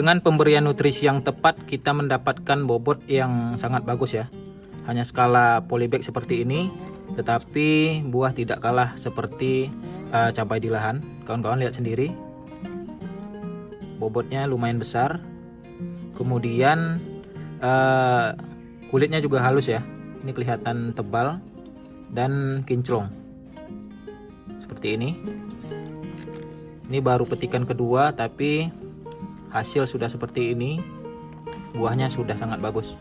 Dengan pemberian nutrisi yang tepat, kita mendapatkan bobot yang sangat bagus ya. Hanya skala polybag seperti ini, tetapi buah tidak kalah seperti cabai di lahan. Kawan-kawan lihat sendiri, bobotnya lumayan besar. Kemudian kulitnya juga halus ya. Ini kelihatan tebal dan kinclong seperti ini. Ini baru petikan kedua, tapi hasil sudah seperti ini. Buahnya sudah sangat bagus.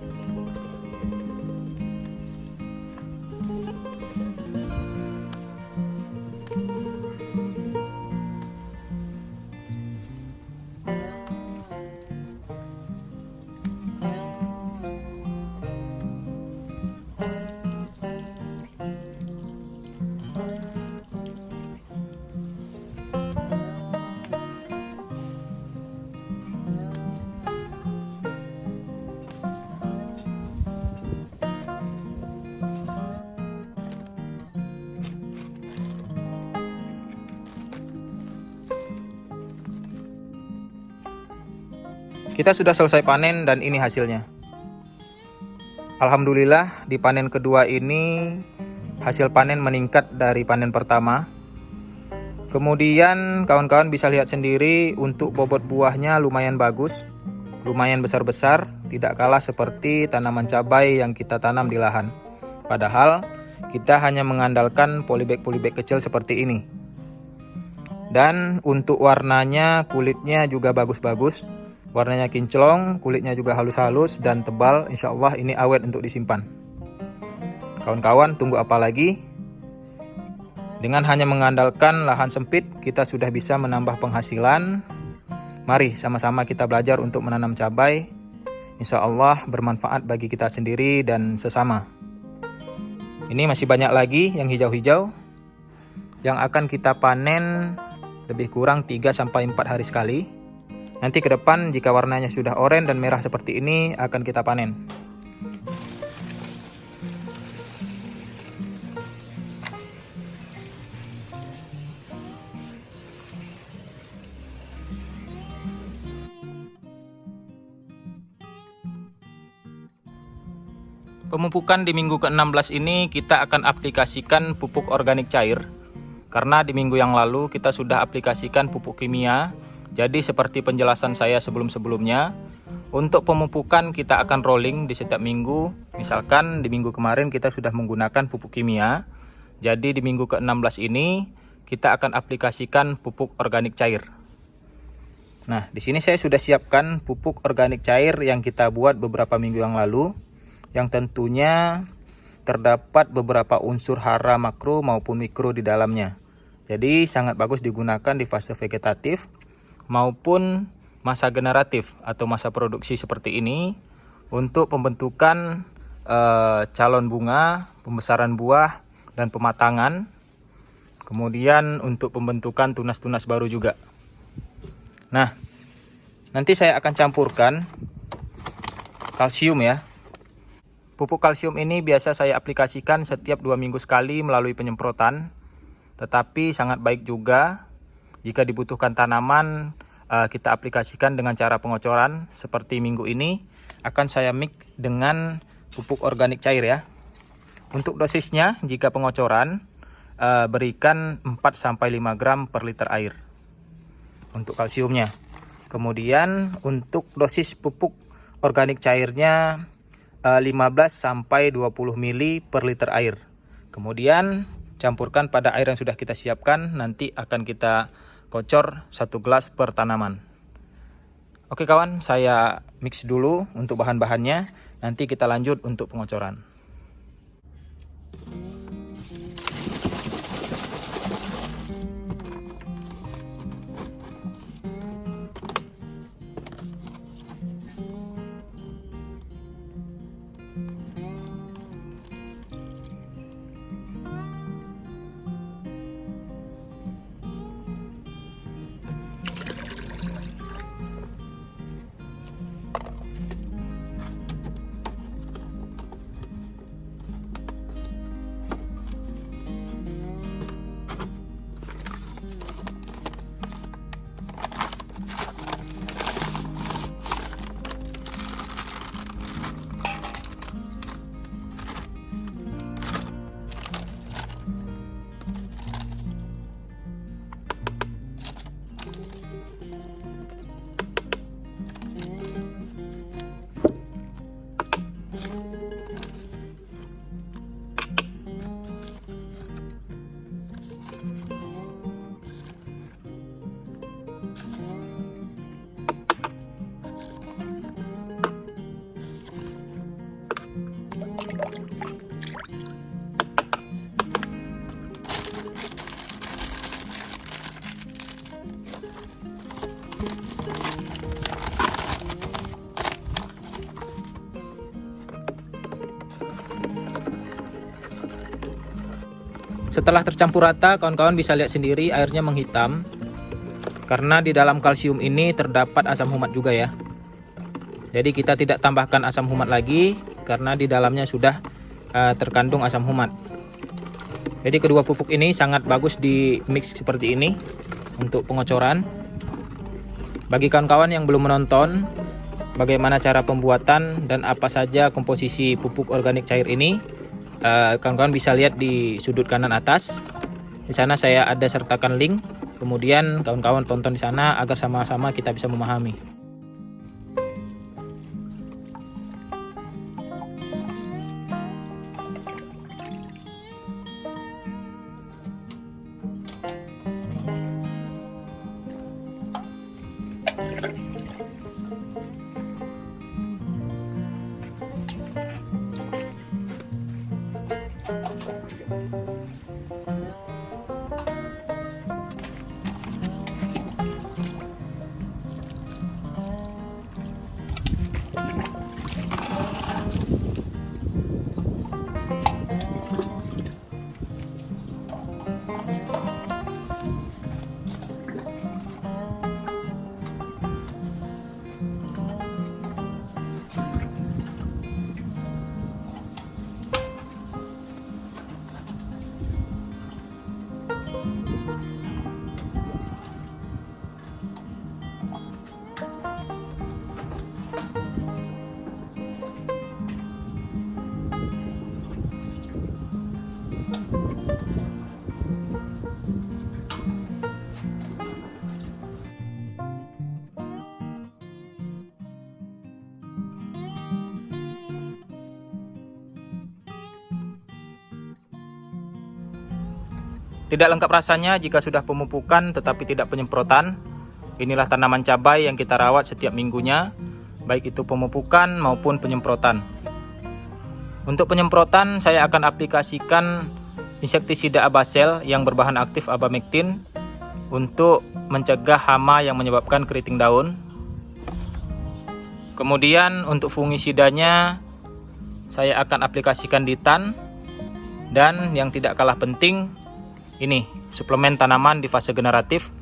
Kita sudah selesai panen dan ini hasilnya. Alhamdulillah di panen kedua ini hasil panen meningkat dari panen pertama. Kemudian kawan-kawan bisa lihat sendiri untuk bobot buahnya lumayan bagus, lumayan besar-besar, tidak kalah seperti tanaman cabai yang kita tanam di lahan. Padahal kita hanya mengandalkan polybag-polybag kecil seperti ini. Dan untuk warnanya, kulitnya juga bagus-bagus. Warnanya kinclong, kulitnya juga halus-halus dan tebal. Insya Allah ini awet untuk disimpan. Kawan-kawan, tunggu apa lagi? Dengan hanya mengandalkan lahan sempit, kita sudah bisa menambah penghasilan. Mari sama-sama kita belajar untuk menanam cabai. Insya Allah bermanfaat bagi kita sendiri dan sesama. Ini masih banyak lagi yang hijau-hijau yang akan kita panen lebih kurang 3-4 hari sekali. Nanti ke depan jika warnanya sudah oranye dan merah seperti ini akan kita panen. Pemupukan di minggu ke-16 ini kita akan aplikasikan pupuk organik cair. Karena di minggu yang lalu kita sudah aplikasikan pupuk kimia. Jadi seperti penjelasan saya sebelum-sebelumnya, untuk pemupukan kita akan rolling di setiap minggu. Misalkan di minggu kemarin kita sudah menggunakan pupuk kimia. Jadi di minggu ke-16 ini kita akan aplikasikan pupuk organik cair. Nah, di sini saya sudah siapkan pupuk organik cair yang kita buat beberapa minggu yang lalu. Yang tentunya terdapat beberapa unsur hara makro maupun mikro di dalamnya. Jadi sangat bagus digunakan di fase vegetatif maupun masa generatif atau masa produksi seperti ini untuk pembentukan calon bunga, pembesaran buah dan pematangan. Kemudian untuk pembentukan tunas-tunas baru juga. Nah, nanti saya akan campurkan kalsium ya. Pupuk kalsium ini biasa saya aplikasikan setiap 2 minggu sekali melalui penyemprotan. Tetapi sangat baik juga jika dibutuhkan tanaman, kita aplikasikan dengan cara pengocoran. Seperti minggu ini akan saya mix dengan pupuk organik cair ya. Untuk dosisnya jika pengocoran berikan 4-5 gram per liter air untuk kalsiumnya. Kemudian untuk dosis pupuk organik cairnya 15-20 ml per liter air. Kemudian campurkan pada air yang sudah kita siapkan. Nanti akan kita kocor 1 gelas per tanaman. Oke kawan, saya mix dulu untuk bahan-bahannya. Nanti kita lanjut untuk pengocoran. Setelah tercampur rata, kawan-kawan bisa lihat sendiri airnya menghitam. Karena di dalam kalsium ini terdapat asam humat juga ya. Jadi kita tidak tambahkan asam humat lagi karena di dalamnya sudah terkandung asam humat. Jadi kedua pupuk ini sangat bagus di mix seperti ini untuk pengocoran. Bagi kawan-kawan yang belum menonton bagaimana cara pembuatan dan apa saja komposisi pupuk organik cair ini, kawan-kawan bisa lihat di sudut kanan atas. Di sana saya ada sertakan link. Kemudian kawan-kawan tonton di sana agar sama-sama kita bisa memahami. Tidak lengkap rasanya jika sudah pemupukan tetapi tidak penyemprotan. Inilah tanaman cabai yang kita rawat setiap minggunya, baik itu pemupukan maupun penyemprotan. Untuk penyemprotan saya akan aplikasikan insektisida Abasel yang berbahan aktif abamectin untuk mencegah hama yang menyebabkan keriting daun. Kemudian untuk fungisidanya saya akan aplikasikan Ditan, dan yang tidak kalah penting ini suplemen tanaman di fase generatif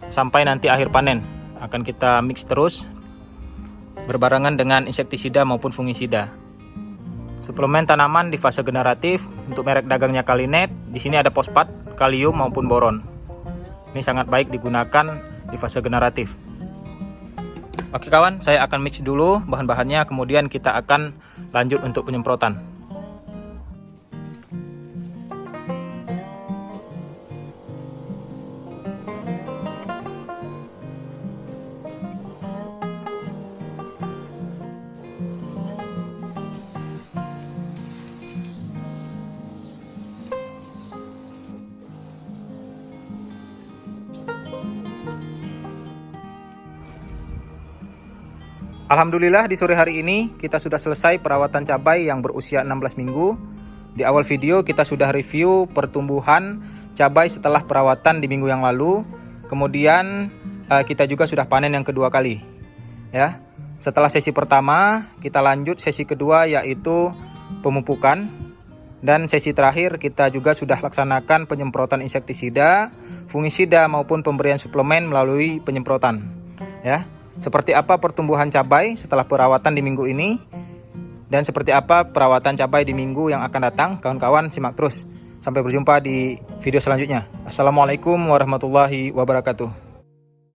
sampai nanti akhir panen. Akan kita mix terus berbarengan dengan insektisida maupun fungisida. Suplemen tanaman di fase generatif untuk merek dagangnya Kalinet. Di sini ada fosfat, kalium maupun boron. Ini sangat baik digunakan di fase generatif. Oke kawan, saya akan mix dulu bahan-bahannya, kemudian kita akan lanjut untuk penyemprotan. Alhamdulillah di sore hari ini kita sudah selesai perawatan cabai yang berusia 16 minggu. Di awal video kita sudah review pertumbuhan cabai setelah perawatan di minggu yang lalu. Kemudian kita juga sudah panen yang kedua kali. Ya. Setelah sesi pertama, kita lanjut sesi kedua yaitu pemupukan. Dan sesi terakhir kita juga sudah laksanakan penyemprotan insektisida, fungisida maupun pemberian suplemen melalui penyemprotan. Ya. Seperti apa pertumbuhan cabai setelah perawatan di minggu ini, dan seperti apa perawatan cabai di minggu yang akan datang, kawan-kawan simak terus. Sampai berjumpa di video selanjutnya. Assalamualaikum warahmatullahi wabarakatuh.